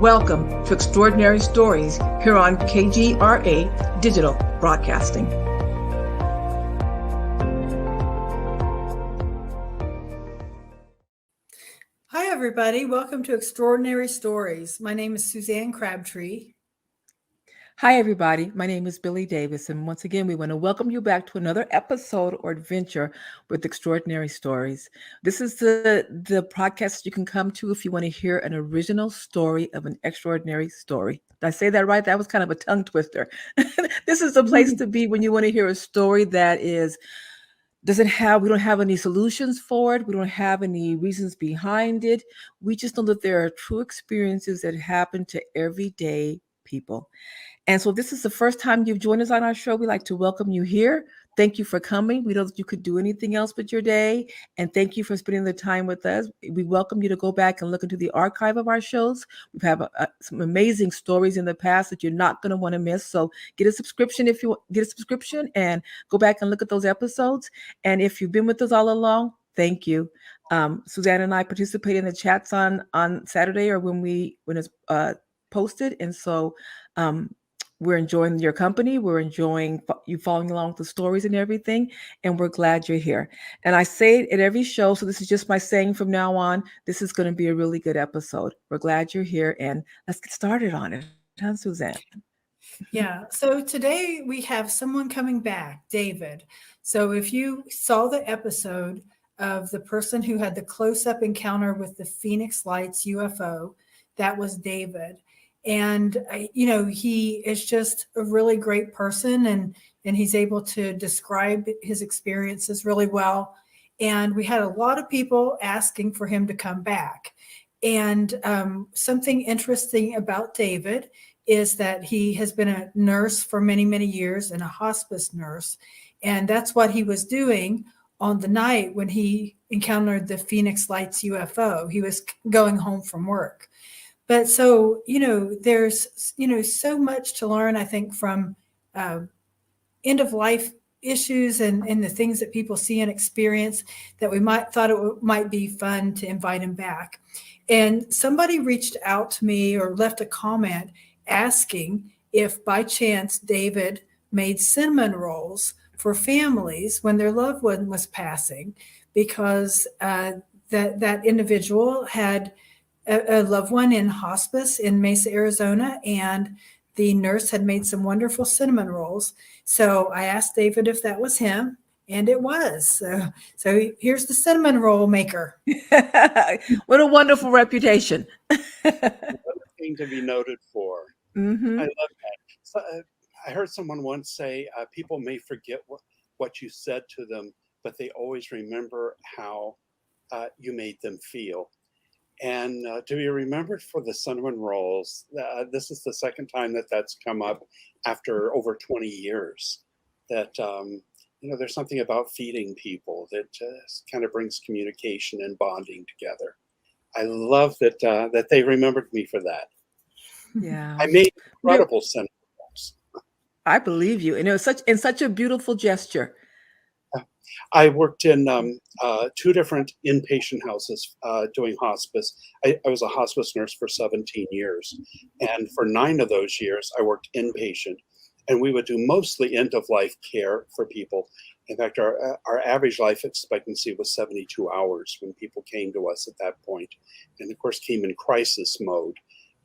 Welcome to Extraordinary Stories here on KGRA Digital Broadcasting. Hi, everybody. Welcome to Extraordinary Stories. My name is Suzanne Crabtree. Hi, everybody. My name is Billy Davis, and once again, we want to welcome you back to another episode or adventure with Extraordinary Stories. This is the podcast you can come to if you want to hear an original story of an extraordinary story. Did I say that right? That was kind of a tongue twister. This is the place to be when you want to hear a story that we don't have any solutions for it. We don't have any reasons behind it. We just know that there are true experiences that happen to everyday people. And so this is the first time you've joined us on our show. We'd like to welcome you here. Thank you for coming. We know that you could do anything else with your day. And thank you for spending the time with us. We welcome you to go back and look into the archive of our shows. We've had some amazing stories in the past that you're not going to want to miss. So get a subscription if you get a subscription and go back and look at those episodes. And if you've been with us all along, thank you. Suzanne and I participate in the chats on Saturday or when it's posted. And so we're enjoying your company. We're enjoying you following along with the stories and everything. And we're glad you're here. And I say it at every show. So this is just my saying from now on. This is going to be a really good episode. We're glad you're here. And let's get started on it. Huh, Suzanne? Yeah. So today we have someone coming back, David. So if you saw the episode of the person who had the close-up encounter with the Phoenix Lights UFO, that was David. And, he is just a really great person and he's able to describe his experiences really well. And we had a lot of people asking for him to come back. And something interesting about David is that he has been a nurse for many, many years and a hospice nurse. And that's what he was doing on the night when he encountered the Phoenix Lights UFO. He was going home from work. But so, there's, so much to learn, I think, from end of life issues and the things that people see and experience that we thought it might be fun to invite him back. And somebody reached out to me or left a comment asking if by chance David made cinnamon rolls for families when their loved one was passing, because that individual had a loved one in hospice in Mesa, Arizona, and the nurse had made some wonderful cinnamon rolls. So I asked David if that was him, and it was. So here's the cinnamon roll maker. What a wonderful reputation. Another thing to be noted for. Mm-hmm. I love that. So, I heard someone once say, people may forget what you said to them, but they always remember how you made them feel. And to be remembered for the cinnamon rolls, this is the second time that's come up after over 20 years. That, there's something about feeding people that kind of brings communication and bonding together. I love that they remembered me for that. Yeah. I made incredible cinnamon rolls. I believe you. And it was such a beautiful gesture. I worked in two different inpatient houses doing hospice. I was a hospice nurse for 17 years. And for 9 of those years, I worked inpatient. And we would do mostly end-of-life care for people. In fact, our average life expectancy was 72 hours when people came to us at that point. And of course, came in crisis mode.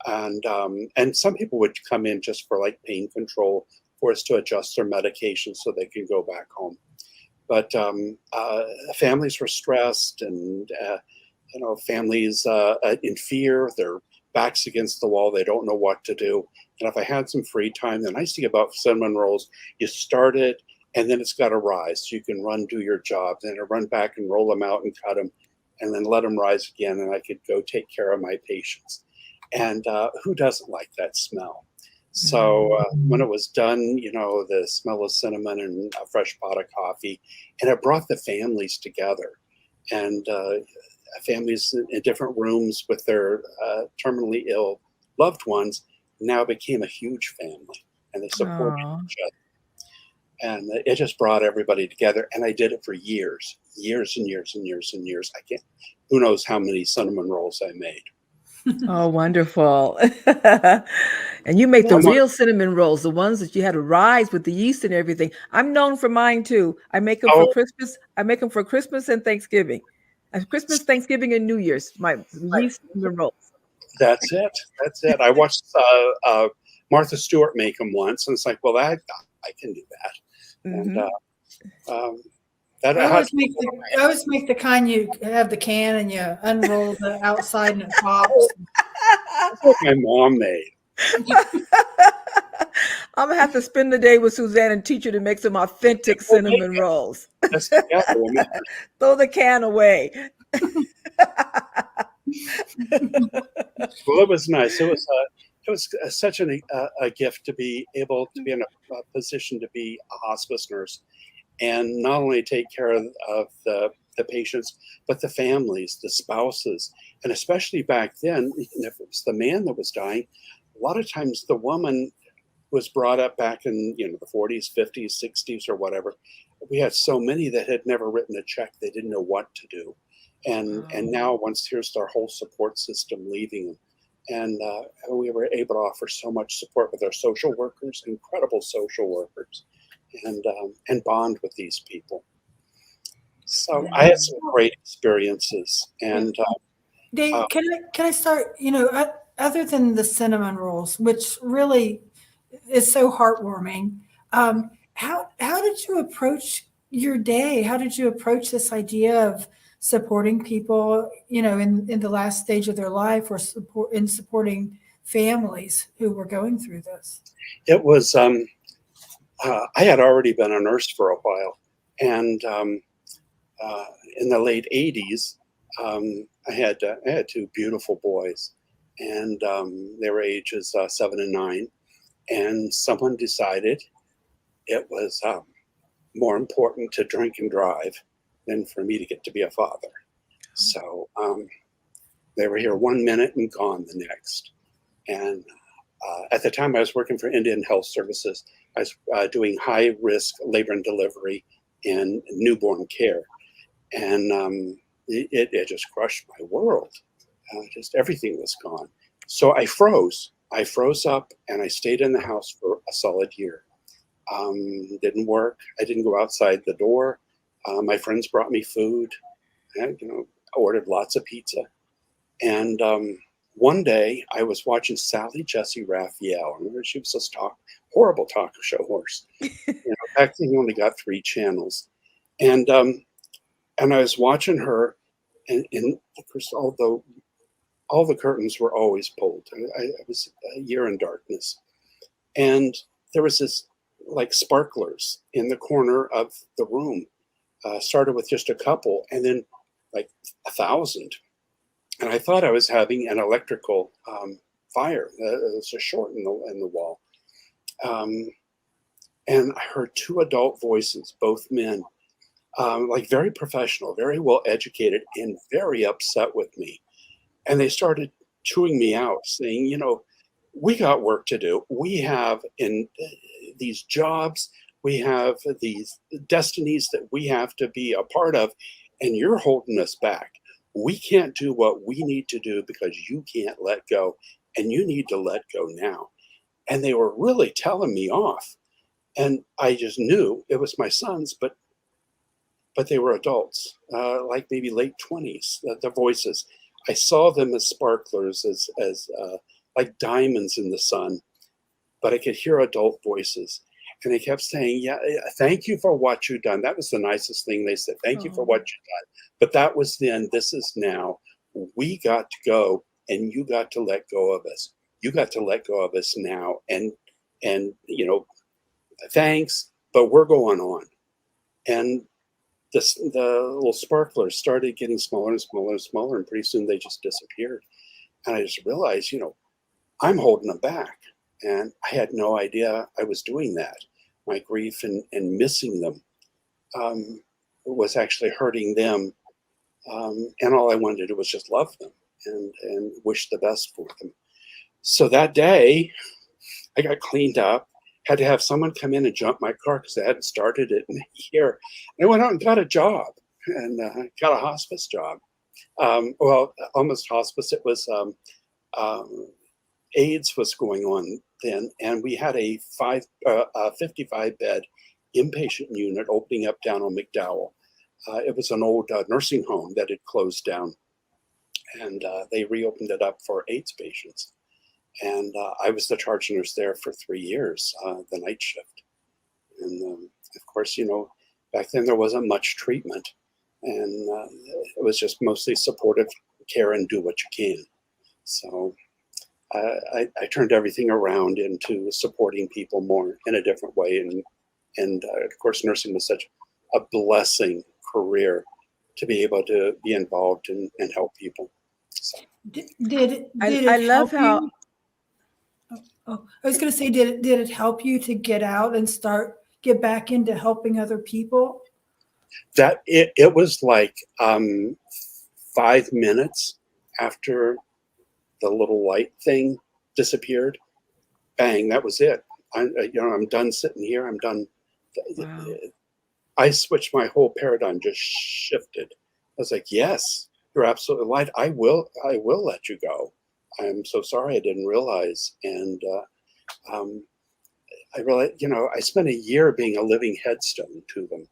And some people would come in just for like pain control, for us to adjust their medication so they could go back home. But families were stressed, and families in fear. Their backs against the wall. They don't know what to do. And if I had some free time, the nice thing about cinnamon rolls, you start it, and then it's got to rise. So you can do your job. Then I run back and roll them out and cut them, and then let them rise again. And I could go take care of my patients. And who doesn't like that smell? So when it was done, the smell of cinnamon and a fresh pot of coffee, and it brought the families together, and families in different rooms with their terminally ill loved ones now became a huge family, and they supported each other. And it just brought everybody together. And I did it for years and years and years and years. Who knows how many cinnamon rolls I made. Oh, wonderful. And you make the I'm That's one, real cinnamon rolls, the ones that you had to rise with the yeast and everything. I'm known for mine too. I make them for oh, Christmas. I make them for Christmas and Thanksgiving. Christmas, Thanksgiving, and New Year's. My yeast cinnamon rolls. that's it. That's it. I watched Martha Stewart make them once, and it's like, well, I can do that. And Hmm. um, that I had always make the I always make the kind you have the can and you unroll the outside and it pops. what my mom made. I'm gonna have to spend the day with Suzanne and teach her to make some authentic Well, make cinnamon it. rolls. Let's together. We'll make Throw the can away. Well, it was nice. It was such a gift to be able to be in a position to be a hospice nurse and not only take care of the patients, but the families, the spouses, and especially back then, if it was the man that was dying, a lot of times the woman was brought up back in the 40s, 50s, 60s, or whatever. We had so many that had never written a check; they didn't know what to do, and Oh, now once here's their whole support system leaving them, and we were able to offer so much support with our social workers, incredible social workers, and bond with these people. So I had yeah. some great experiences, Yeah. and uh, Dave, can I start? Other than the cinnamon rolls, which really is so heartwarming, how did you approach your day? How did you approach this idea of supporting people, in the last stage of their life, or supporting families who were going through this? it was. I had already been a nurse for a while, and uh, in the late '80s, I had two beautiful boys, and they were ages 7 and 9. And someone decided it was more important to drink and drive than for me to get to be a father. So they were here 1 minute and gone the next. And at the time, I was working for Indian Health Services. I was doing high risk labor and delivery and newborn care. And it just crushed my world. Just everything was gone. So I froze. I froze up and I stayed in the house for a solid year. Didn't work. I didn't go outside the door. My friends brought me food. I ordered lots of pizza. And one day I was watching Sally Jesse Raphael. Remember, she was this horrible talk show horse. Back then you only got 3 channels. And and I was watching her, and of course, although all the curtains were always pulled, I was a year in darkness, and there was this like sparklers in the corner of the room. Started with just a couple, and then like 1,000, and I thought I was having an electrical fire. There's a short in the wall, um, and I heard 2 adult voices, both men, like very professional, very well educated, and very upset with me. And they started chewing me out, saying, we got work to do. We have in these jobs, we have these destinies that we have to be a part of, and you're holding us back. We can't do what we need to do because you can't let go, and you need to let go now. And they were really telling me off. And I just knew it was my sons, but they were adults, like maybe late 20s. The voices, I saw them as sparklers, as like diamonds in the sun. But I could hear adult voices, and they kept saying, "Yeah, thank you for what you've done." That was the nicest thing they said. Thank you for what Oh, you've done. But that was then. This is now. We got to go, and you got to let go of us. You got to let go of us now, and thanks, but we're going on. And the little sparklers started getting smaller and smaller and smaller, and pretty soon they just disappeared. And I just realized, I'm holding them back. And I had no idea I was doing that. My grief and missing them was actually hurting them. And all I wanted to do was just love them and wish the best for them. So that day, I got cleaned up, had to have someone come in and jump my car because I hadn't started it in a year. And I went out and got a job and got a hospice job. Well, almost hospice. It was AIDS was going on then, and we had a 55-bed inpatient unit opening up down on McDowell. It was an old nursing home that had closed down, and they reopened it up for AIDS patients. And I was the charge nurse there for 3 years, the night shift. And of course, back then there wasn't much treatment, and it was just mostly supportive care and do what you can. So I turned everything around into supporting people more in a different way. And of course, nursing was such a blessing career to be able to be involved and help people. So. Did it I love help how you? Oh, I was going to say, did it help you to get out and get back into helping other people? That it was like 5 minutes after the little light thing disappeared, bang, that was it. I'm done sitting here. I'm done. wow. I switched, my whole paradigm just shifted. I was like, yes, you're absolutely right. I will let you go. I'm so sorry, I didn't realize. And I realized, I spent a year being a living headstone to them,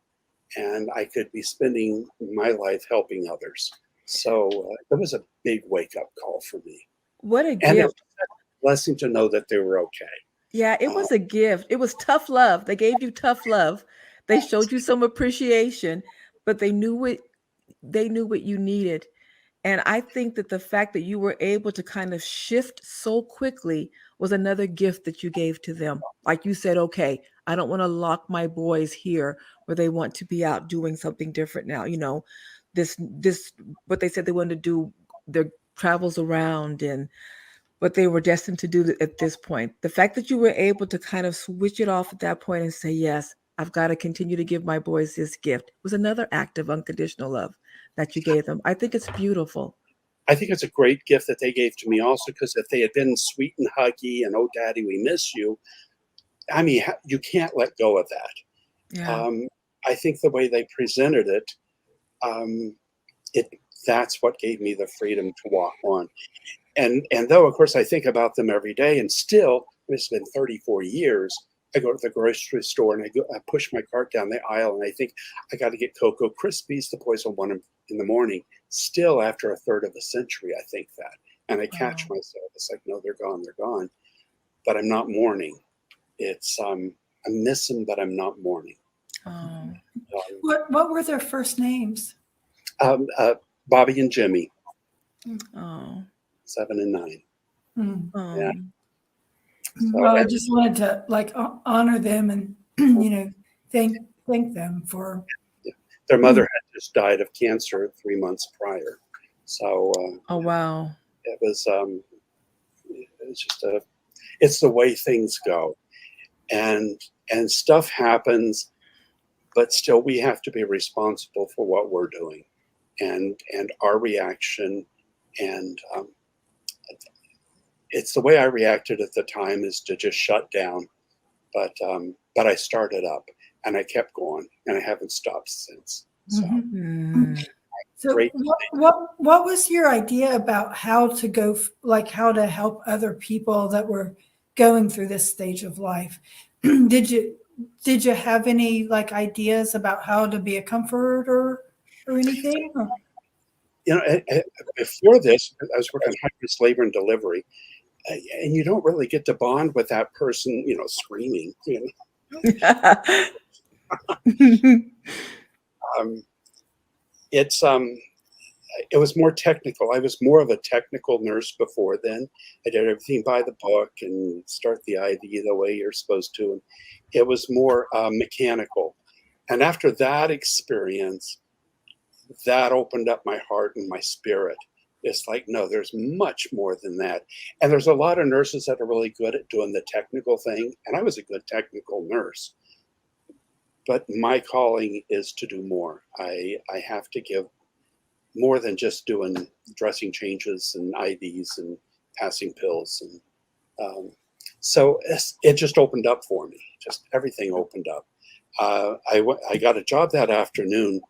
and I could be spending my life helping others. So it was a big wake up call for me. What a And it was gift. a blessing to know that they were okay. Yeah, it was a gift. It was tough love. They gave you tough love. They showed you some appreciation, but they knew what you needed. And I think that the fact that you were able to kind of shift so quickly was another gift that you gave to them. Like you said, okay, I don't want to lock my boys here where they want to be out doing something different now. This what they said they wanted to do their travels around and what they were destined to do at this point. The fact that you were able to kind of switch it off at that point and say, yes, I've got to continue to give my boys this gift was another act of unconditional love that you gave them. I think it's beautiful. I think it's a great gift that they gave to me also, because if they had been sweet and huggy and, oh, daddy, we miss you, I mean, you can't let go of that. Yeah. I think the way they presented it, um, that's what gave me the freedom to walk on. And though, of course, I think about them every day, and still, it's been 34 years, I go to the grocery store and I push my cart down the aisle and I think I got to get Cocoa Krispies. The boys will want them in the morning. Still, after a third of a century, I think that. And I catch Wow. myself. It's like, no, they're gone. But I'm not mourning. It's, I miss them, but I'm not mourning. Oh. What were their first names? Bobby and Jimmy, Oh. 7 and 9. Hmm. Oh. Yeah. Well, I just wanted to honor them and thank them for. Their mother had just died of cancer 3 months prior, so Oh wow. it was just it's the way things go, and stuff happens, but still we have to be responsible for what we're doing, and our reaction, and it's the way I reacted at the time is to just shut down, but I started up and I kept going and I haven't stopped since. So, Mm. So great. what was your idea about how to go, how to help other people that were going through this stage of life? Did you have any ideas about how to be a comforter or anything? Before this, I was working hospice labor and delivery, and you don't really get to bond with that person, screaming. It's it was more technical. I was more of a technical nurse before then. I did everything by the book and start the IV the way you're supposed to. And it was more mechanical. And after that experience, that opened up my heart and my spirit. It's like, no, there's much more than that. And there's a lot of nurses that are really good at doing the technical thing. And I was a good technical nurse. But my calling is to do more. I have to give more than just doing dressing changes and IVs and passing pills. And so it just opened up for me. Just everything opened up. I got a job that afternoon,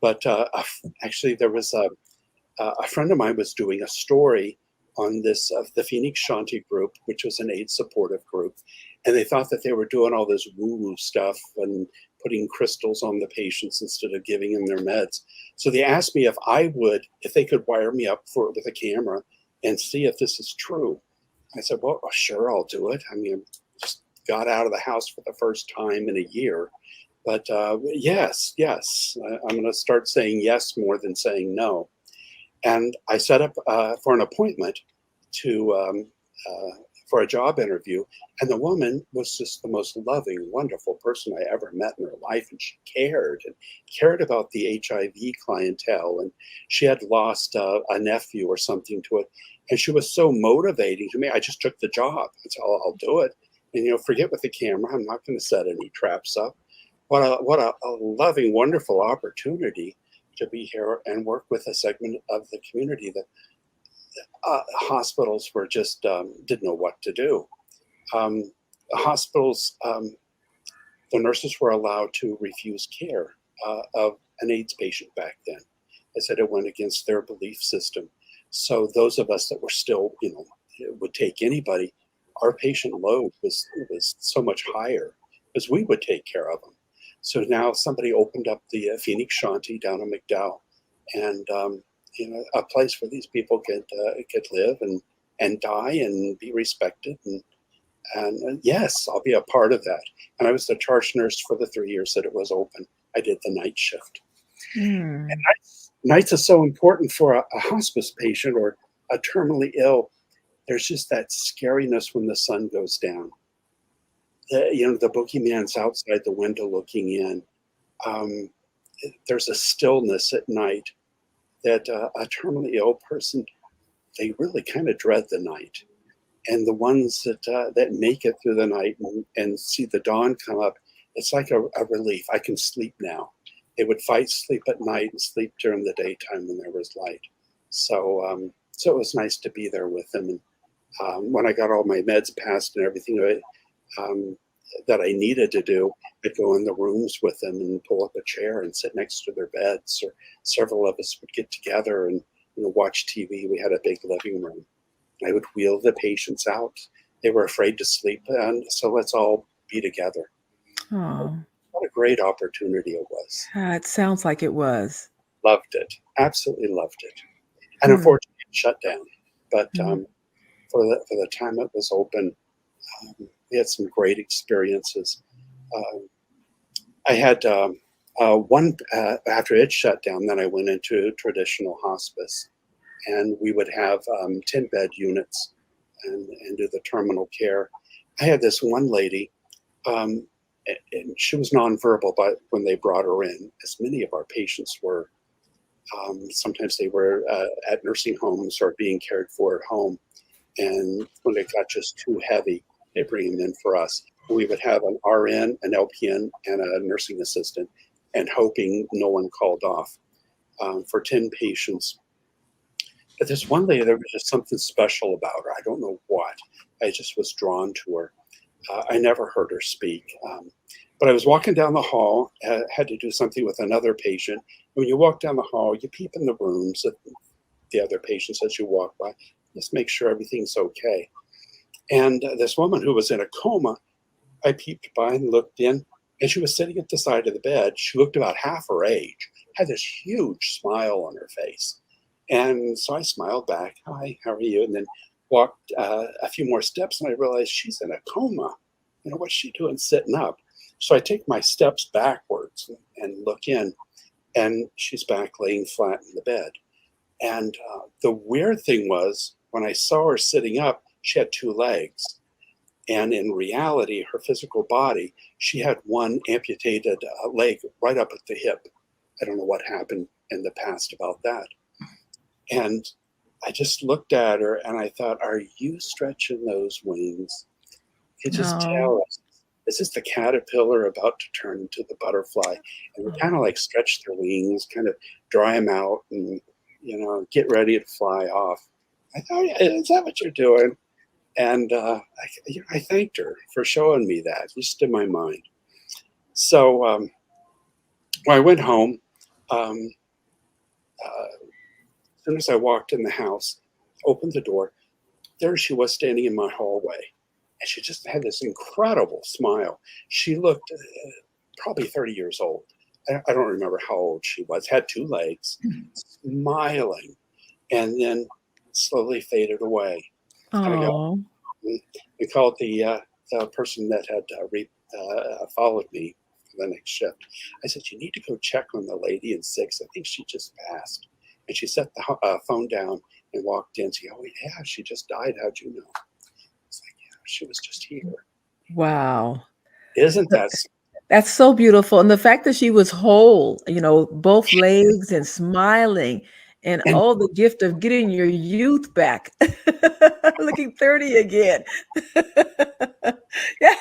but actually there was a friend of mine was doing a story on this the Phoenix Shanti group, which was an AIDS supportive group, and they thought that they were doing all this woo-woo stuff and putting crystals on the patients instead of giving them their meds. So they asked me if they could wire me up with a camera and see if this is true. I said, well, sure, I'll do it. I mean, just got out of the house for the first time in a year. But yes, I'm going to start saying yes more than saying no. And I set up for an appointment to for a job interview, and the woman was just the most loving, wonderful person I ever met in her life, and she cared about the HIV clientele, and she had lost a nephew or something to it, and she was so motivating to me. I just took the job. I said, I'll do it, and forget with the camera. I'm not going to set any traps up. What a loving, wonderful opportunity to be here and work with a segment of the community that hospitals were just didn't know what to do. Hospitals, the nurses were allowed to refuse care of an AIDS patient back then. They said it went against their belief system. So those of us that were still, would take anybody, our patient load was so much higher because we would take care of them. So now somebody opened up the Phoenix Shanti down in McDowell, and a place where these people could live and die and be respected. And yes, I'll be a part of that. And I was the charge nurse for the 3 years that it was open. I did the night shift. Mm. And nights is so important for a hospice patient or a terminally ill. There's just that scariness when the sun goes down. The boogeyman's outside the window looking in. There's a stillness at night that a terminally ill person, they really kind of dread the night. And the ones that make it through the night and see the dawn come up, it's like a relief. I can sleep now. They would fight sleep at night and sleep during the daytime when there was light. So it was nice to be there with them. And when I got all my meds passed and everything that I needed to do, I'd go in the rooms with them and pull up a chair and sit next to their beds. Or several of us would get together and watch TV. We had a big living room. I would wheel the patients out. They were afraid to sleep, and so let's all be together. Oh, What a great opportunity it was. it sounds like it was. Loved it. Absolutely loved it. And Hmm. unfortunately, it shut down. But Mm. for the time it was open, we had some great experiences. I had one after it shut down. Then I went into traditional hospice, and we would have 10-bed units and do the terminal care. I had this one lady, and she was nonverbal, but when they brought her in, as many of our patients were, sometimes they were at nursing homes or being cared for at home. And when it got just too heavy, they bring them in for us. We would have an RN, an LPN, and a nursing assistant, and hoping no one called off for 10 patients. But this one lady, there was just something special about her. I don't know what. I just was drawn to her. I never heard her speak. But I was walking down the hall, had to do something with another patient. When you walk down the hall, you peep in the rooms of the other patients as you walk by. Just make sure everything's okay. And this woman who was in a coma, I peeped by and looked in, and she was sitting at the side of the bed. She looked about half her age, had this huge smile on her face. And so I smiled back, hi, how are you? And then walked a few more steps, and I realized she's in a coma. What's she doing sitting up? So I take my steps backwards and look in, and she's back laying flat in the bed. And the weird thing was, when I saw her sitting up, she had two legs. And in reality, her physical body, she had one amputated leg right up at the hip. I don't know what happened in the past about that. And I just looked at her and I thought, are you stretching those wings? You just tell us, is this the caterpillar about to turn into the butterfly? And we kind of like stretch their wings, kind of dry them out and, get ready to fly off. I thought, is that what you're doing? And I thanked her for showing me that, just in my mind. So when I went home, as soon as I walked in the house, opened the door, there she was standing in my hallway, and she just had this incredible smile. She looked probably 30 years old. I don't remember how old she was, had two legs, smiling, and then slowly faded away. And I go, Oh, we called the person that had followed me for the next shift. I said, you need to go check on the lady in 6. I think she just passed. And she set the phone down and walked in. She said, oh, yeah, she just died. How'd you know? It's like, yeah, she was just here. wow. Isn't that That's so beautiful. And the fact that she was whole, both legs and smiling, and and oh, the gift of getting your youth back, looking 30 again. Yeah,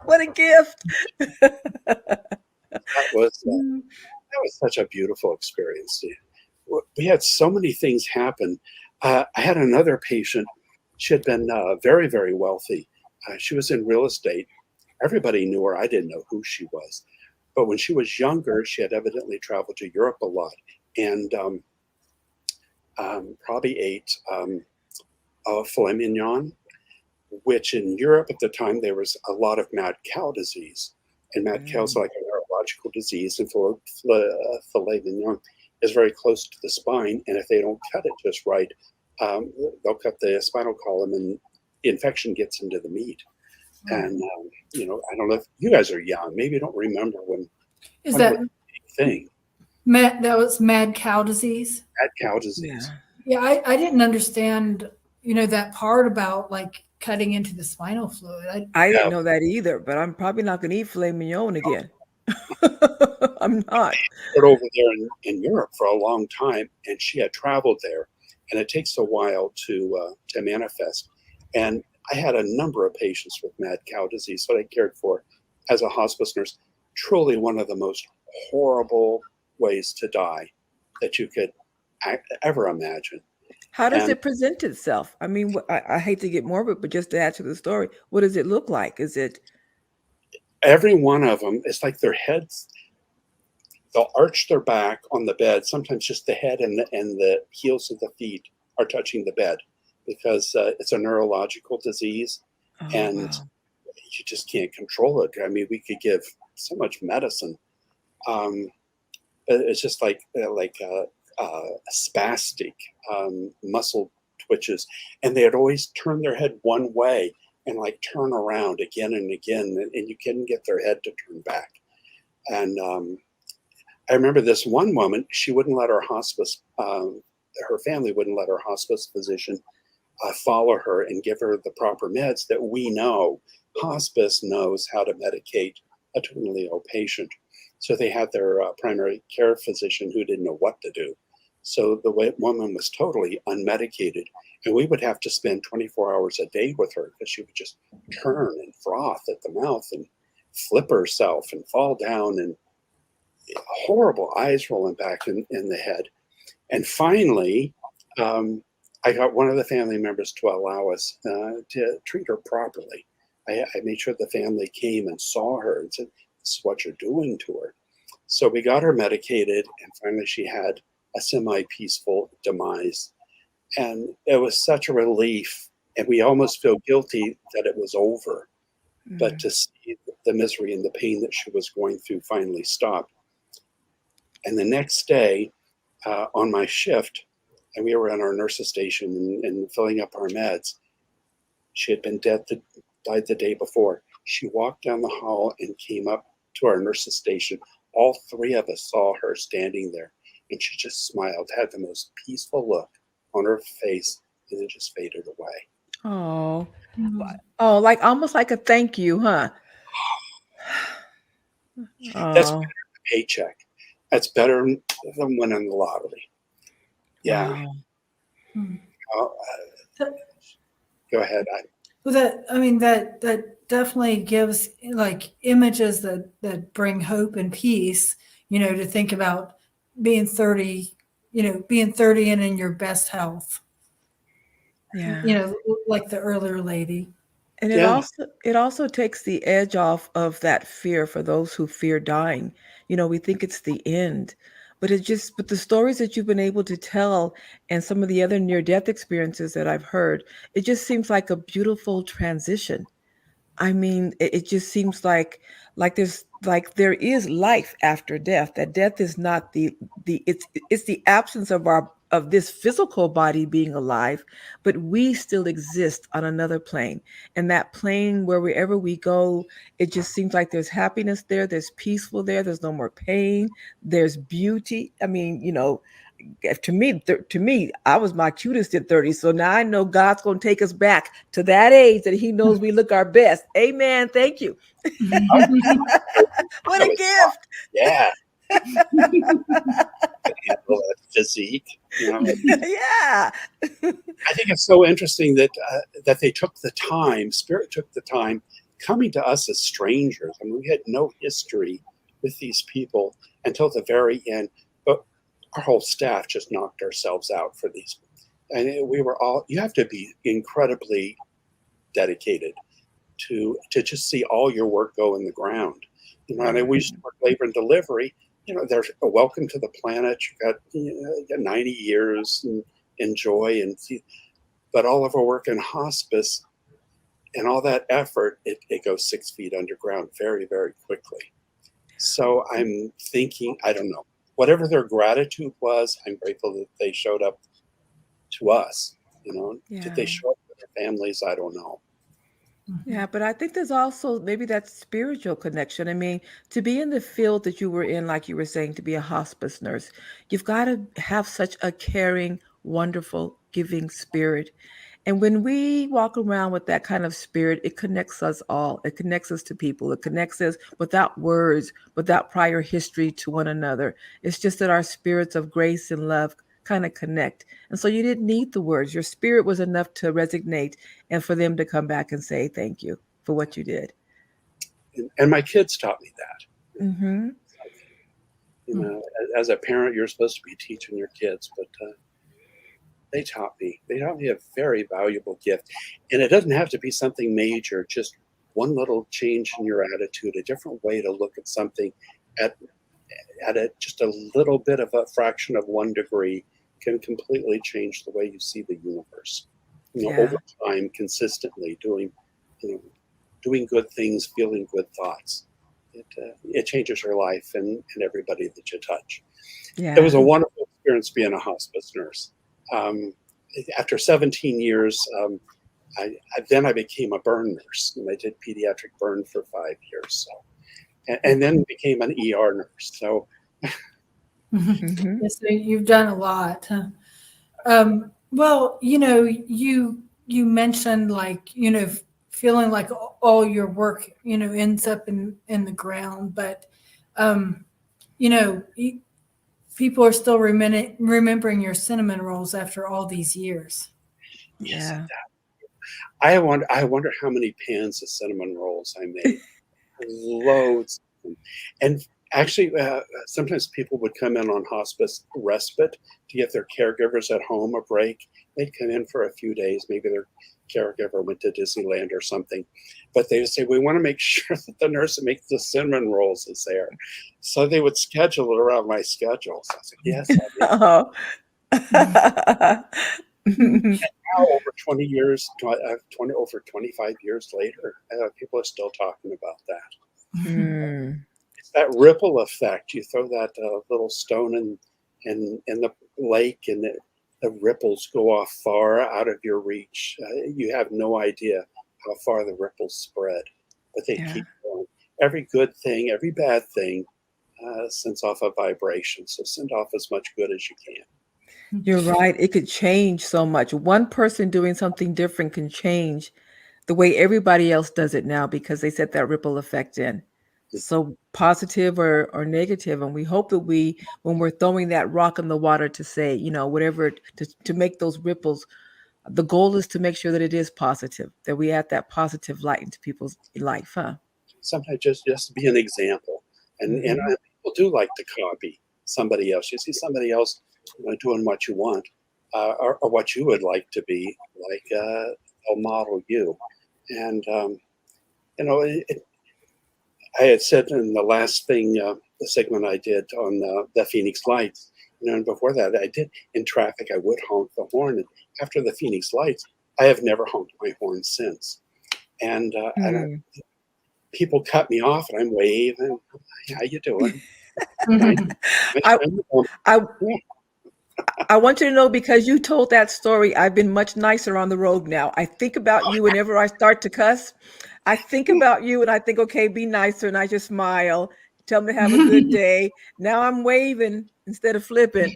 what a gift. that was that was such a beautiful experience. We had so many things happen. I had another patient. She had been very, very wealthy. She was in real estate. Everybody knew her. I didn't know who she was. But when she was younger, she had evidently traveled to Europe a lot and probably ate filet mignon, which in Europe at the time there was a lot of mad cow disease. And mad cow is Mm. like a neurological disease, and filet mignon is very close to the spine. And if they don't cut it just right, they'll cut the spinal column, and the infection gets into the meat. Wow. And I don't know if you guys are young. Maybe you don't remember when Is that was that a big thing. that was mad cow disease? Mad cow Yeah. disease. Yeah, I didn't understand, that part about like cutting into the spinal fluid. I Yeah, didn't know that either, but I'm probably not going to eat filet mignon again. I'm not. but over there in Europe for a long time, and she had traveled there, and it takes a while to manifest. And I had a number of patients with mad cow disease that I cared for as a hospice nurse. Truly, one of the most horrible ways to die that you could ever imagine. How does And it present itself? I mean, I hate to get morbid, but just to add to the story, what does it look like? Is it, every one of them, it's like their heads, they'll arch their back on the bed. Sometimes just the head and the heels of the feet are touching the bed because it's a neurological disease, oh, and wow. you just can't control it. I mean, we could give so much medicine. But it's just spastic muscle twitches, and they'd always turn their head one way and like turn around again and again, and you couldn't get their head to turn back. And I remember this one woman, she wouldn't let her hospice, her family wouldn't let her hospice physician follow her and give her the proper meds that we know. Hospice knows how to medicate a terminally ill patient. So they had their primary care physician who didn't know what to do. So the woman was totally unmedicated, and we would have to spend 24 hours a day with her because she would just turn and froth at the mouth and flip herself and fall down, and horrible eyes rolling back in the head. And finally, I got one of the family members to allow us to treat her properly. I made sure the family came and saw her and said, this is what you're doing to her. So we got her medicated, and finally she had a semi-peaceful demise. And it was such a relief, and we almost feel guilty that it was over. But Mm. to see the misery and the pain that she was going through finally stop. And the next day on my shift, and we were on our nurse's station and filling up our meds, she had been died the day before. She walked down the hall and came up to our nurse's station. All three of us saw her standing there, and she just smiled, had the most peaceful look on her face, and it just faded away. Oh, Mm. oh, like almost like a thank you, huh? That's Oh, a paycheck. That's better than winning the lottery. Yeah. wow. Hmm. Uh, So- go ahead. Well, that definitely gives like images that bring hope and peace. To think about being 30, being 30 and in your best health. Yeah. Like the earlier lady. And it Yeah. also it also takes the edge off of that fear for those who fear dying. We think it's the end, But the stories that you've been able to tell and some of the other near death experiences that I've heard, it just seems like a beautiful transition. I mean, it just seems like there is life after death. That death is not the it's the absence of our of this physical body being alive, but we still exist on another plane. And that plane, where wherever we go, it just seems like there's happiness there, there's peaceful there, there's no more pain, there's beauty. I mean, to me, I was my cutest at 30. So now I know God's going to take us back to that age that He knows we look our best. Amen. Thank you. What That a was fun. gift. Yeah, handle that physique. Yeah. I think it's so interesting that that they took the time. Spirit took the time coming to us as strangers. I mean, we had no history with these people until the very end. But our whole staff just knocked ourselves out for these. And we were all. You have to be incredibly dedicated to just see all your work go in the ground. And we used to work labor and delivery. There's a welcome to the planet. You got 90 years and enjoy and see. But all of our work in hospice and all that effort, it goes 6 feet underground very, very quickly. So I'm thinking, I don't know, whatever their gratitude was, I'm grateful that they showed up to us. Did they Yeah. show up to their families? I don't know. Yeah, but I think there's also maybe that spiritual connection. I mean, to be in the field that you were in, like you were saying, to be a hospice nurse, you've got to have such a caring, wonderful, giving spirit. And when we walk around with that kind of spirit, it connects us all. It connects us to people. It connects us without words, without prior history to one another. It's just that our spirits of grace and love kind of connect. And so you didn't need the words. Your spirit was enough to resonate and for them to come back and say thank you for what you did. And my kids taught me that. Mm-hmm. As a parent, you're supposed to be teaching your kids, but they taught me. They taught me a very valuable gift, and it doesn't have to be something major. Just one little change in your attitude, a different way to look at something, at just a little bit of a fraction of 1 degree, can completely change the way you see the universe. Yeah. Over time, consistently doing good things, feeling good thoughts. It changes your life and everybody that you touch. It was Yeah. a wonderful experience being a hospice nurse. Um, After 17 years, then I became a burn nurse, and I did pediatric burn for 5 years. So, and then became an ER nurse. So, Mm-hmm. Yes, so you've done a lot. Huh? Well, you mentioned like feeling like all your work ends up in the ground, but um, you know you, people are still remembering your cinnamon rolls after all these years. yes, Yeah. I wonder how many pans of cinnamon rolls I made. Loads. And actually, sometimes people would come in on hospice respite to give their caregivers at home a break. They'd come in for a few days. Maybe their caregiver went to Disneyland or something. But they would say, we want to make sure that the nurse that makes the cinnamon rolls is there. So they would schedule it around my schedule. So I said, yes, I'll be Oh. now over 20 years, 20 over 25 years later, people are still talking about that. Mm. It's that ripple effect. You throw that little stone in the lake, and the ripples go off far out of your reach. You have no idea how far the ripples spread, but they Yeah. keep going. Every good thing, every bad thing sends off a vibration. So send off as much good as you can. You're right. It could change so much. One person doing something different can change the way everybody else does it now because they set that ripple effect in. So positive or negative. And we hope that when we're throwing that rock in the water to say, whatever, to make those ripples, the goal is to make sure that it is positive, that we add that positive light into people's life, huh? Sometimes just be an example, and Hmm. people do like to copy somebody else. You see somebody else doing what you want, or what you would like to be like. They'll model you, and you know it, I had said in the last thing segment I did on the Phoenix Lights. And before that, I did in traffic. I would honk the horn, and after the Phoenix Lights, I have never honked my horn since. And people cut me off, and I'm waving. How you doing? I, I I want you to know, because you told that story, I've been much nicer on the road now. I think about you whenever I start to cuss. I think about you and I think, okay, be nicer. And I just smile, tell them to have a good day. Now I'm waving instead of flipping.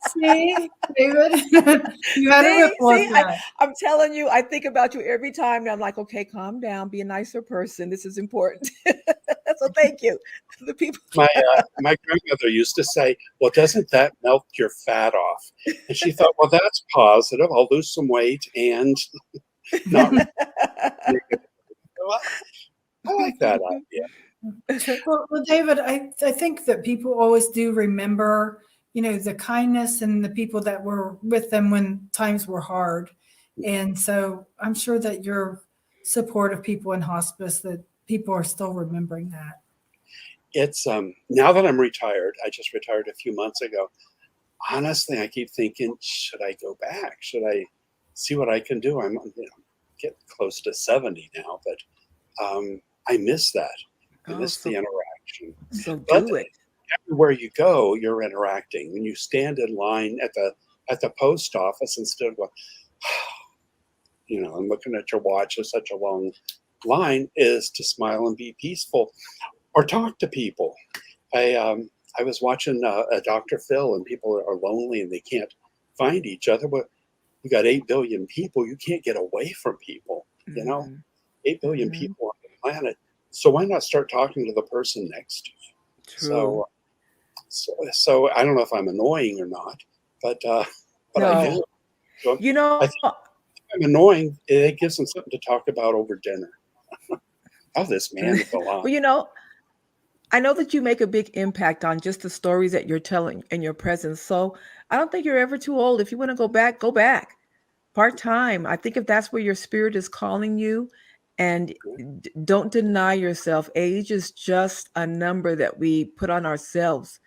See, David, you had a ripple effect. I'm telling you, I think about you every time. And I'm like, okay, calm down, be a nicer person. This is important. So thank you. The people. My grandmother used to say, "Well, doesn't that melt your fat off?" And she thought, "Well, that's positive. I'll lose some weight and not." I like that idea. Well, David, I think that people always do remember, the kindness and the people that were with them when times were hard. And so I'm sure that your support of people in hospice, that people are still remembering that. It's now that I'm retired, I just retired a few months ago. Honestly, I keep thinking, should I go back? Should I see what I can do? I'm getting close to 70 now, but I miss that. I miss the interaction. So But do it. everywhere you go, you're interacting. When you stand in line at the post office, instead of going, and looking at your watch is such a long line, is to smile and be peaceful or talk to people. I was watching a Dr. Phil, and people are lonely and they can't find each other. But you got 8 billion people. You can't get away from people, 8 billion people on the planet. So why not start talking to the person next to you? True. So I don't know if I'm annoying or not, but No. I do. So I think I'm annoying. It gives them something to talk about over dinner. Oh, this man is a lot. Well, I know that you make a big impact on just the stories that you're telling and your presence. So I don't think you're ever too old. If you want to go back, go back. Part-time. I think if that's where your spirit is calling you, and don't deny yourself. Age is just a number that we put on ourselves.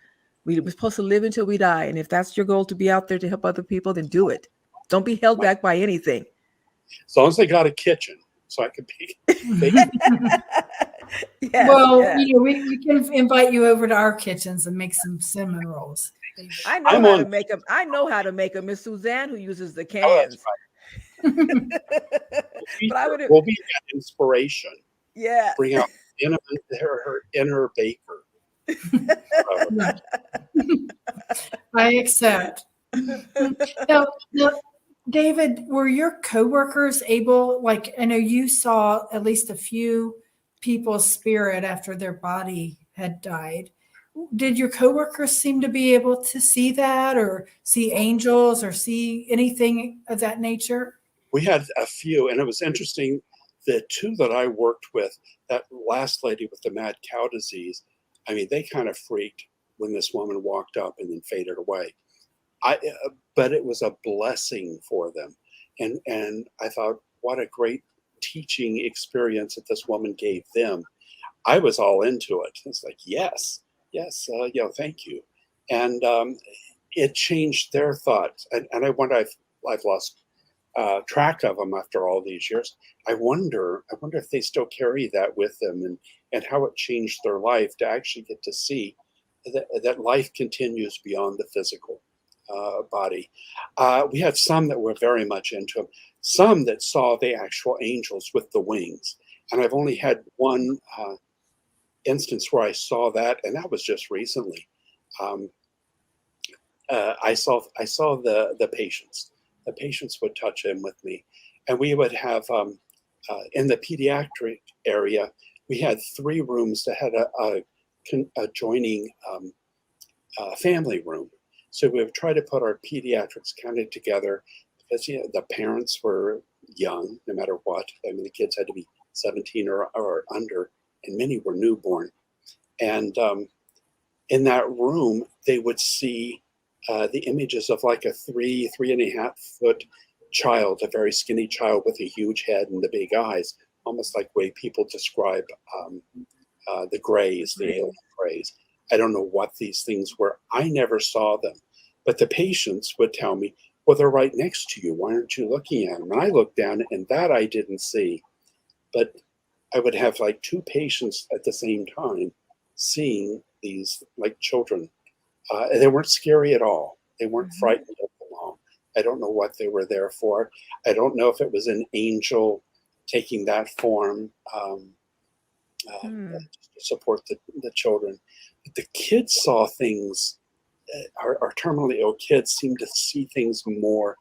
We're supposed to live until we die. And if that's your goal, to be out there to help other people, then do it. Don't be held back by anything. As long as they got a kitchen, so I could be. Yes, well, yes. We can invite you over to our kitchens and make some cinnamon rolls. I know how to make them. I know how to make them. Miss Suzanne, who uses the cans. Oh, right. We'll be that inspiration. Yeah. Bring out her inner baker. I accept. Now, David, were your coworkers able, I know you saw at least a few people's spirit after their body had died. Did your coworkers seem to be able to see that, or see angels, or see anything of that nature? We had a few, and it was interesting. The two that I worked with, that last lady with the mad cow disease, I mean, they kind of freaked when this woman walked up and then faded away. But it was a blessing for them. And I thought, what a great teaching experience that this woman gave them. I was all into it. It's like, yes, thank you. And it changed their thoughts. And I wonder, I've lost track of them after all these years. I wonder if they still carry that with them, and how it changed their life to actually get to see that life continues beyond the physical body. We had some that were very much into them, some that saw the actual angels with the wings. And I've only had one instance where I saw that, and that was just recently. I saw the patients. The patients would touch in with me, and we would have in the pediatric area, we had 3 rooms that had a adjoining family room. So we would try to put our pediatrics kind of together, because the parents were young, no matter what. I mean, the kids had to be 17 or under, and many were newborn. And in that room, they would see the images of like a 3.5 foot child, a very skinny child with a huge head and the big eyes, almost like way people describe the grays, the alien grays. I don't know what these things were. I never saw them. But the patients would tell me, well, they're right next to you. Why aren't you looking at them? And I looked down, and that I didn't see. But I would have like two patients at the same time seeing these like children. And they weren't scary at all. They weren't frightened of them all. I don't know what they were there for. I don't know if it was an angel taking that form to support the children. But the kids saw things. Our terminally ill kids seem to see things more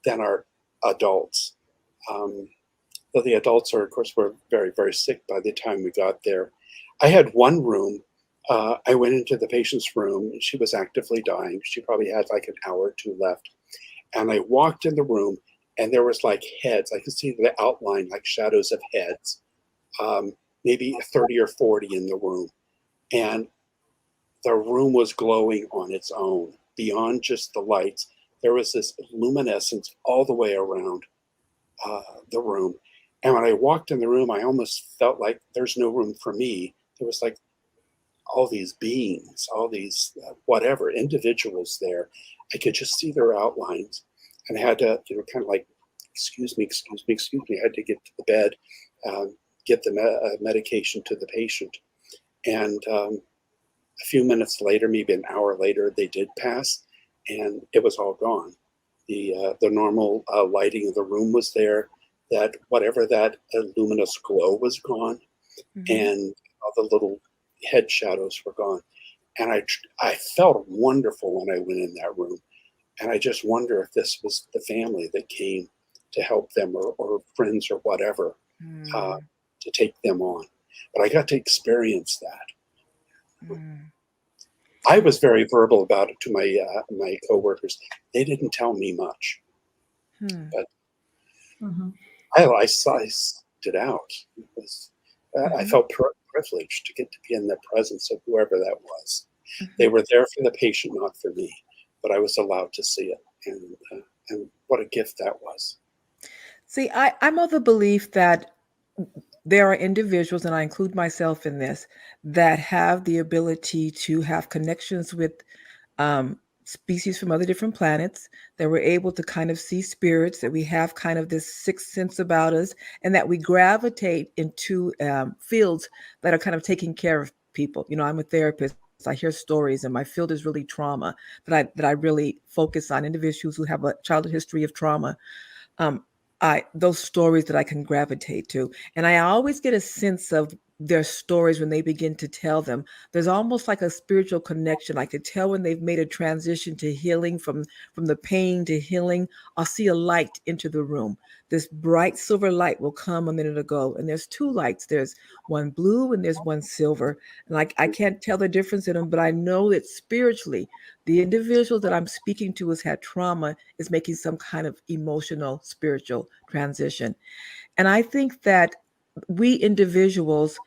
than our adults. Though the adults are, of course, were very, very sick by the time we got there. I had one room. I went into the patient's room. And she was actively dying. She probably had like an hour or two left. And I walked in the room, and there was like heads. I could see the outline, like shadows of heads, maybe 30 or 40 in the room. And the room was glowing on its own. Beyond just the lights, there was this luminescence all the way around the room. And when I walked in the room, I almost felt like there's no room for me. There was like all these beings, all these whatever individuals there. I could just see their outlines, and I had to, kind of like, excuse me. I had to get to the bed, get the medication to the patient, and a few minutes later, maybe an hour later, they did pass, and it was all gone. The normal lighting of the room was there. That whatever that luminous glow was gone, and all the little head shadows were gone. And I felt wonderful when I went in that room. And I just wonder if this was the family that came to help them, or friends or whatever, to take them on. But I got to experience that. I was very verbal about it to my coworkers. They didn't tell me much, but I sized it out. It was, I felt privileged to get to be in the presence of whoever that was. They were there for the patient, not for me, but I was allowed to see it, and what a gift that was. See, I'm of the belief that there are individuals, and I include myself in this, that have the ability to have connections with species from other different planets, that we're able to kind of see spirits, that we have kind of this sixth sense about us, and that we gravitate into fields that are kind of taking care of people. I'm a therapist. I hear stories, and my field is really trauma, that I really focus on individuals who have a childhood history of trauma. Those stories that I can gravitate to. And I always get a sense of their stories when they begin to tell them. There's almost like a spiritual connection. I could tell when they've made a transition to healing, from the pain to healing. I'll see a light into the room. This bright silver light will come a minute ago. And there's two lights. There's one blue and there's one silver. And I can't tell the difference in them, but I know that spiritually, the individual that I'm speaking to has had trauma, is making some kind of emotional, spiritual transition. And I think that we individuals,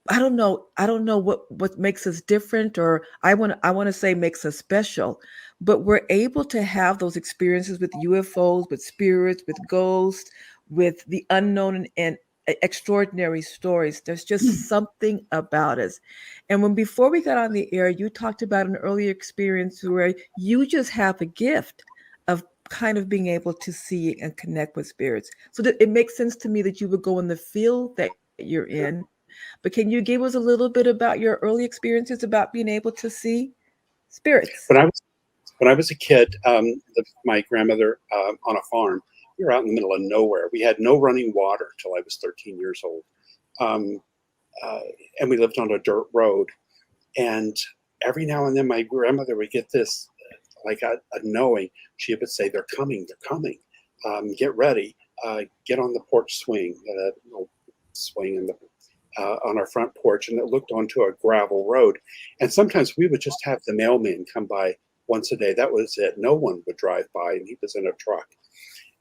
I don't know what makes us different, or I want to say makes us special, but we're able to have those experiences with UFOs, with spirits, with ghosts, with the unknown, and extraordinary stories. There's just something about us. And when before we got on the air, you talked about an earlier experience where you just have a gift of kind of being able to see and connect with spirits. So that it makes sense to me that you would go in the field that you're in. But can you give us a little bit about your early experiences about being able to see spirits? When I was a kid, my grandmother on a farm, we were out in the middle of nowhere. We had no running water till I was 13 years old. And we lived on a dirt road. And every now and then my grandmother would get this, like a knowing. She would say, they're coming. Get ready. Get on the porch swing, swing in the on our front porch, and it looked onto a gravel road. And sometimes we would just have the mailman come by once a day. That was it. No one would drive by, and he was in a truck.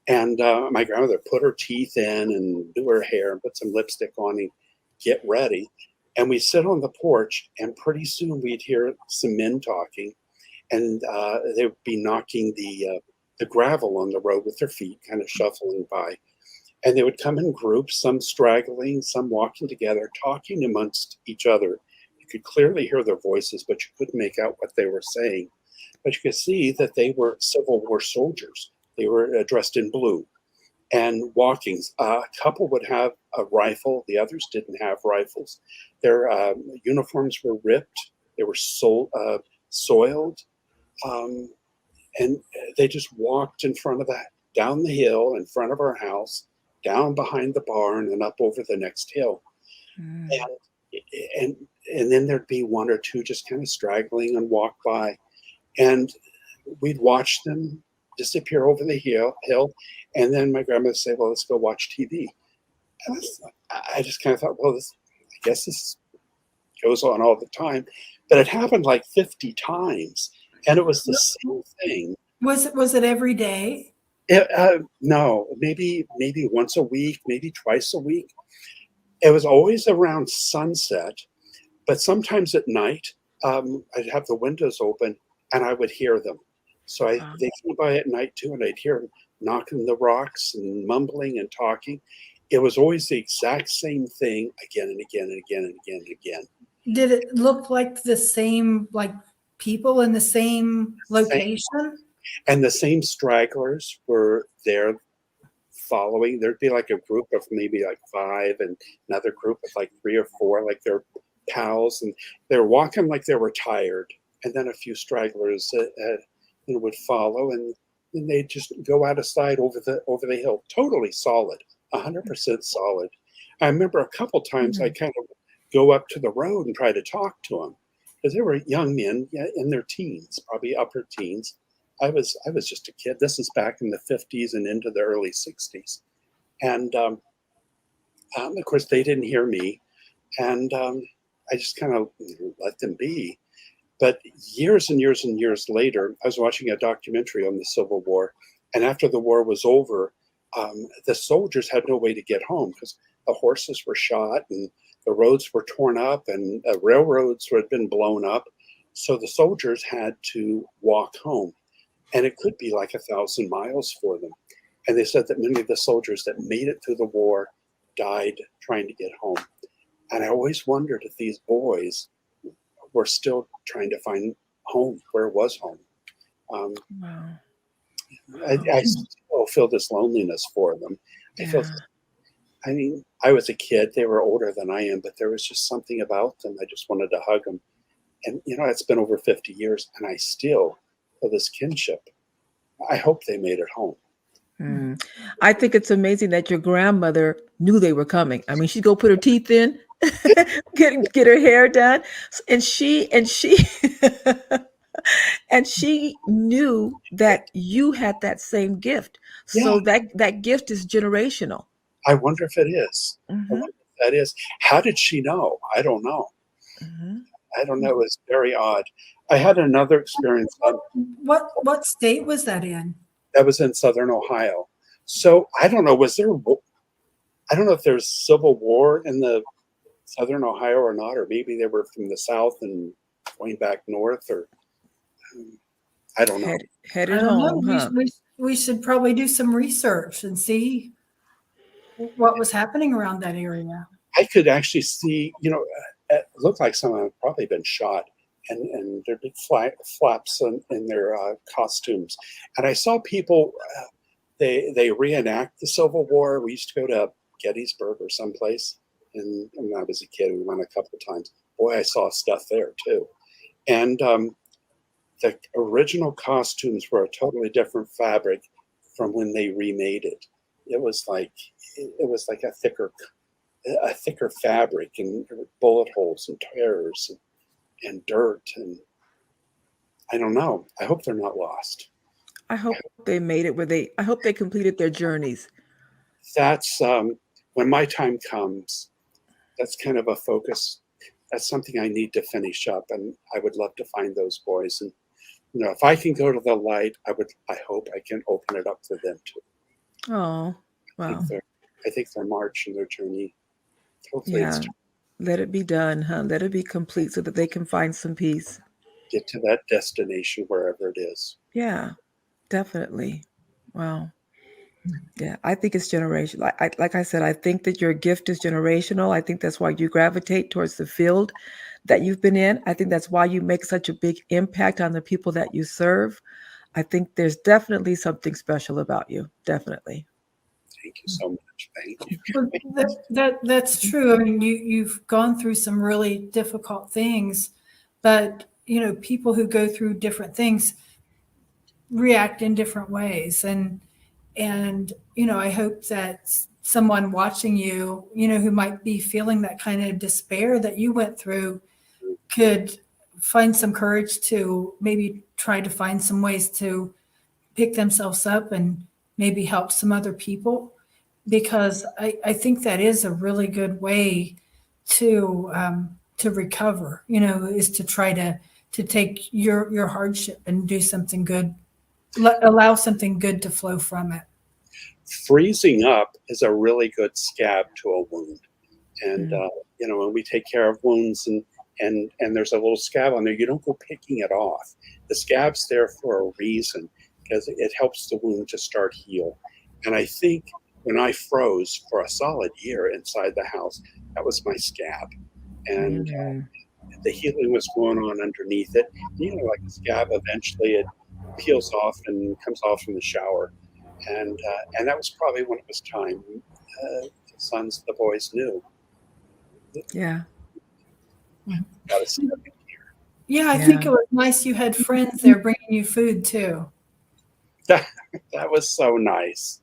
And my grandmother put her teeth in and do her hair and put some lipstick on and get ready. And we sit on the porch, and pretty soon we'd hear some men talking, and they would be knocking the gravel on the road with their feet, kind of shuffling by. And they would come in groups, some straggling, some walking together, talking amongst each other. You could clearly hear their voices, but you couldn't make out what they were saying. But you could see that they were Civil War soldiers. They were dressed in blue and walking. A couple would have a rifle, the others didn't have rifles. Their uniforms were ripped, they were soiled, um, and they just walked in front of that, down the hill in front of our house, down behind the barn, and up over the next hill. Mm. And and then there'd be one or two just kind of straggling and walk by, and we'd watch them disappear over the hill, and then my grandma would say, "Well, let's go watch TV." And I just kind of thought, well, I guess this goes on all the time, but it happened like 50 times, and it was the same thing. Was it every day? No, maybe once a week, maybe twice a week. It was always around sunset, but sometimes at night, I'd have the windows open and I would hear them. So Wow. they came by at night too, and I'd hear them knocking the rocks and mumbling and talking. It was always the exact same thing again and again and again and again and again. Did it look like the same, like people in the same Same, location? and the same stragglers were there following. There'd be like a group of maybe like five, and another group of like three or four, like they're pals, and they're walking like they were tired. And then a few stragglers would follow, and they'd just go out of sight over the hill, totally solid, 100% solid. I remember a couple times I Mhm. kind of go up to the road and try to talk to them because they were young men, yeah, in their teens, probably upper teens. I was just a kid. This is back in the 50s and into the early 60s, and of course they didn't hear me, and I just kind of let them be. But years and years and years later, I was watching a documentary on the Civil War, and after the war was over, the soldiers had no way to get home because the horses were shot and the roads were torn up and railroads had been blown up. So the soldiers had to walk home, and it could be like 1,000 miles for them. And they said that many of the soldiers that made it through the war died trying to get home. And I always wondered if these boys were still trying to find home, where was home. Um, Wow. Wow. I still feel this loneliness for them. I feel, Yeah. I mean, I was a kid, they were older than I am, but there was just something about them. I just wanted to hug them. And, it's been over 50 years, and I still feel this kinship. I hope they made it home. Mm. I think it's amazing that your grandmother knew they were coming. I mean, she'd go put her teeth in, get her hair done, and she and she knew that you had that same gift. Yeah, So that gift is generational. I wonder if it is. I Hmm. wonder if that is. How did she know? I don't know. Hmm. I don't know. It was very odd. I had another experience What state was that in? that was in Southern Ohio. So I don't know. I don't know if there's civil war in the Southern Ohio or not, or maybe they were from the South and going back north, or I don't know. I Headed don't know. home, huh? We should probably do some research and see what was happening around that area. I could actually see, it looked like someone had probably been shot, and there'd be flaps in their costumes. And I saw people, they reenact the Civil War. We used to go to Gettysburg or someplace, and when I was a kid, we went a couple of times. Boy, I saw stuff there too. And the original costumes were a totally different fabric from when they remade it. It was like a thicker fabric, and there were bullet holes and tears and dirt, and I don't know. I hope they're not lost. I hope they made it where I hope they completed their journeys. That's when my time comes. That's kind of a focus. That's something I need to finish up, and I would love to find those boys. And if I can go to the light, I hope I can open it up for them too. Oh, I think wow. their I think their march and their journey. Hopefully, it's Yeah. to Let it be done, huh? Let it be complete so that they can find some peace. get to that destination wherever it is. Yeah, definitely. Wow. Yeah, I think it's generational. Like I said, I think that your gift is generational. I think that's why you gravitate towards the field that you've been in. I think that's why you make such a big impact on the people that you serve. I think there's definitely something special about you. Definitely. Thank you so much. Thank you. Well, that's true. I mean, you've gone through some really difficult things, but people who go through different things react in different ways, and I hope that someone watching you, who might be feeling that kind of despair that you went through, could find some courage to maybe try to find some ways to pick themselves up and maybe help some other people, because I think that is a really good way to recover, is to try to take your hardship and do something good, allow something good to flow from it. Freezing up is a really good scab to a wound. And Mm. when we take care of wounds and there's a little scab on there, you don't go picking it off. The scab's there for a reason, because it helps the wound to start heal. And I think when I froze for a solid year inside the house, that was my scab. And Mm. the healing was going on underneath it. Like a scab, eventually it peels off and comes off in the shower. And that was probably when it was time. The boys knew. Yeah. Got to step in here. Yeah, I think Yeah. it was nice you had friends there bringing you food too. That was so nice.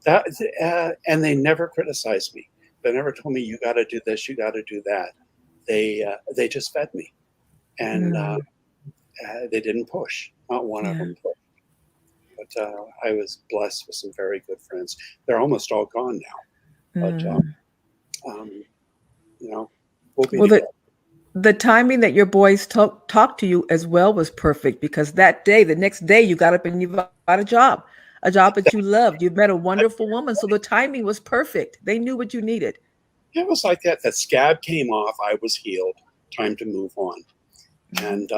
And they never criticized me. They never told me, you got to do this, you got to do that. They just fed me, and Mm. they didn't push. Not one of Yeah. them pushed. But I was blessed with some very good friends. They're almost all gone now, but Mm. um, you know, we'll be Well, together. the timing that your boys talked to you as well was perfect, because the next day, you got up and you got a job that you loved. You met a wonderful woman. So the timing was perfect. They knew what you needed. It was like that. The scab came off. I was healed. Time to move on. Mhm.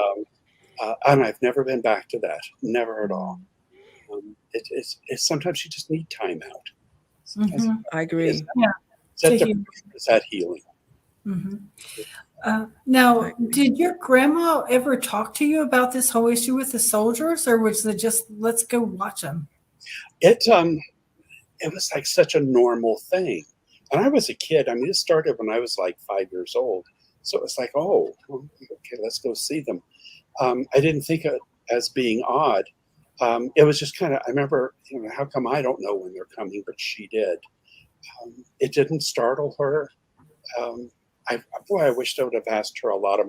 And I've never been back to that. Never at all. It's sometimes you just need time out. Sometimes Mhm. I is agree. Yeah, that to heal. depression? Is that healing? Mhm. I Now, agree. did your grandma ever talk to you about this whole issue with the soldiers, or was it just let's go watch them? It was like such a normal thing. And I was a kid. I mean, it started when I was like 5 years old. So it was like, oh, well, okay, let's go see them. I didn't think of it as being odd. It was just kind of, I remember, how come I don't know when they're coming, but she did. It didn't startle her. Um, boy, I wished I would have asked her a lot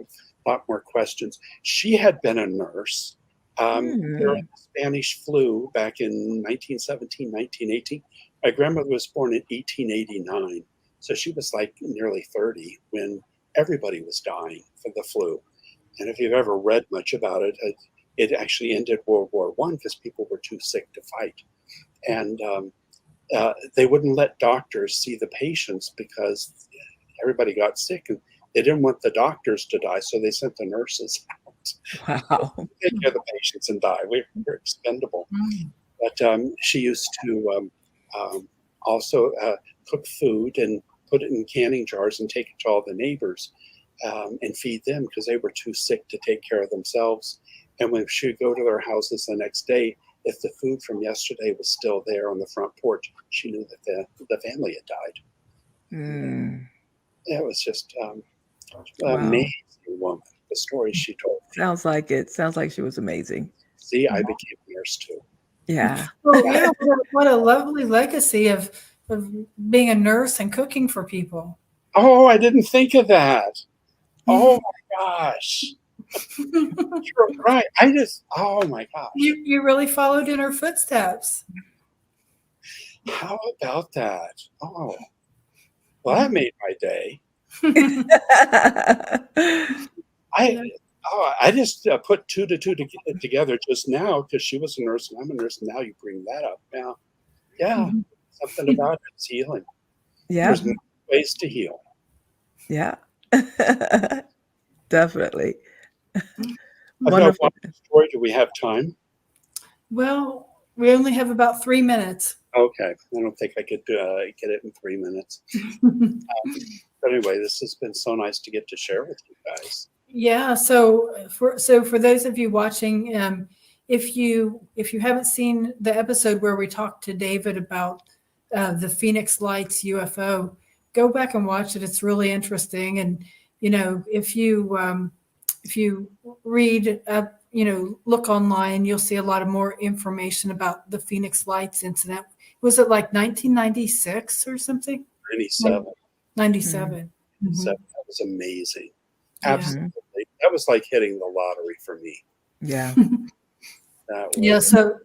more questions. She had been a nurse during Mm. the Spanish flu back in 1917, 1918. My grandmother was born in 1889, so she was like nearly 30 when everybody was dying from the flu. And if you've ever read much about it, it actually ended World War One because people were too sick to fight, and they wouldn't let doctors see the patients because everybody got sick, and they didn't want the doctors to die, so they sent the nurses out. Wow. Take care of the patients and die. We're expendable. Mm. But she used to also cook food and put it in canning jars and take it to all the neighbors and feed them because they were too sick to take care of themselves. And when she would go to their houses the next day, if the food from yesterday was still there on the front porch, she knew that the family had died. Mm. It was just Wow. amazing woman. The stories she told me. Sounds like it. Sounds like she was amazing. See, I became a nurse too. Yeah. Well, yeah, what a lovely legacy of being a nurse and cooking for people. Oh, I didn't think of that. Oh my gosh. You're right. Oh my gosh. You really followed in her footsteps. How about that? Oh, well, that made my day. I Yeah. I just put two to two together just now because she was a nurse and I'm a nurse. And now you bring that up. Now, yeah, Mhm. something about it's healing. Yeah. There's many ways to heal. Yeah. Definitely. I've got Wonderful. one story. Do we have time? Well, we only have about 3 minutes. Okay, I don't think I could get it in 3 minutes. But anyway, this has been so nice to get to share with you guys. Yeah. So for those of you watching, if you haven't seen the episode where we talked to David about the Phoenix Lights UFO, go back and watch it. It's really interesting. And if you read up, look online, you'll see a lot of more information about the Phoenix Lights incident. Was it like 1996 or something? 97. 97. Mhm. So that was amazing. Yeah. Absolutely. That was like hitting the lottery for me. Yeah. That was, Yeah. So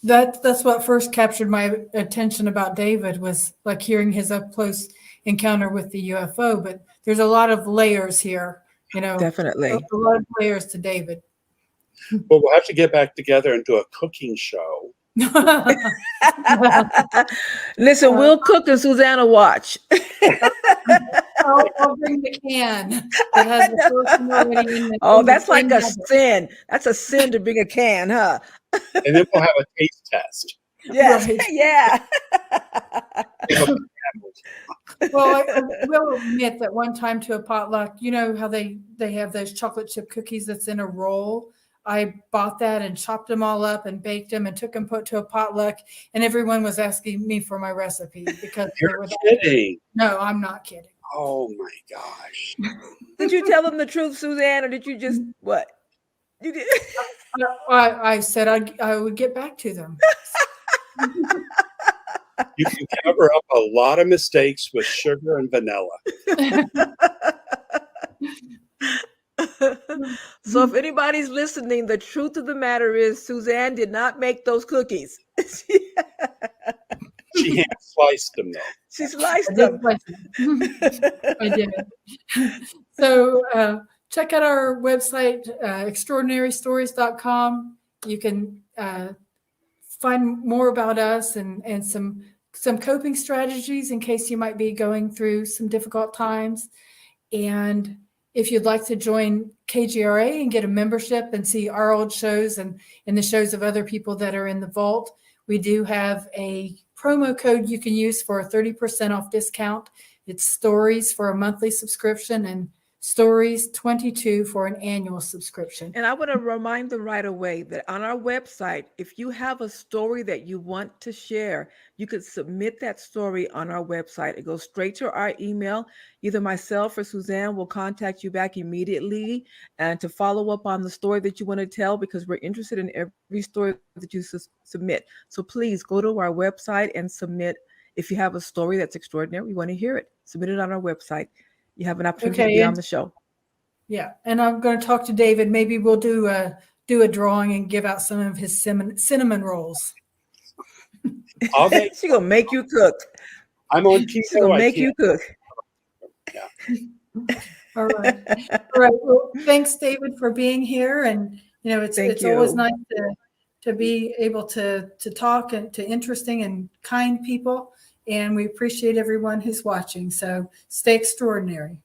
that's what first captured my attention about David, was like hearing his up close encounter with the UFO. But there's a lot of layers here, Definitely. a lot of layers to David. But we'll have to get back together and do a cooking show. Listen, we'll cook and Susanna watch. I'll bring the can that has the person already in the. Oh, in the that's like can a nugget. sin. That's a sin to bring a can, huh? And then we'll have a taste test. Yes. Right. Yeah. Well, I will admit that one time to a potluck, you know how they have those chocolate chip cookies that's in a roll. I bought that and chopped them all up and baked them and took them put to a potluck, and everyone was asking me for my recipe because they You're were that. kidding. No, I'm not kidding. Oh my gosh. Did you tell them the truth, Suzanne, or did you just what? You did. I said I would get back to them. You can cover up a lot of mistakes with sugar and vanilla. So if anybody's listening, the truth of the matter is Suzanne did not make those cookies. She hand sliced them though. She sliced I them. did. So check out our website, extraordinarystories.com. You can find more about us and some coping strategies in case you might be going through some difficult times. And if you'd like to join KGRA and get a membership and see our old shows and the shows of other people that are in the vault, we do have a promo code you can use for a 30% off discount. It's Stories for a monthly subscription and Stories 22 for an annual subscription. And I want to remind them right away that on our website, if you have a story that you want to share, you could submit that story on our website. It goes straight to our email. Either myself or Suzanne will contact you back immediately and to follow up on the story that you want to tell, because we're interested in every story that you submit. So please go to our website and submit. If you have a story that's extraordinary, we want to hear it. Submit it on our website. You have an opportunity to be on the show. Yeah, and I'm going to talk to David. Maybe we'll do a drawing and give out some of his cinnamon rolls. She's gonna make you cook. I'm on keto. She's gonna make you cook. Yeah. All right. All right. Well, thanks, David, for being here. And it's always nice to be able to talk to interesting and kind people. And we appreciate everyone who's watching. So stay extraordinary.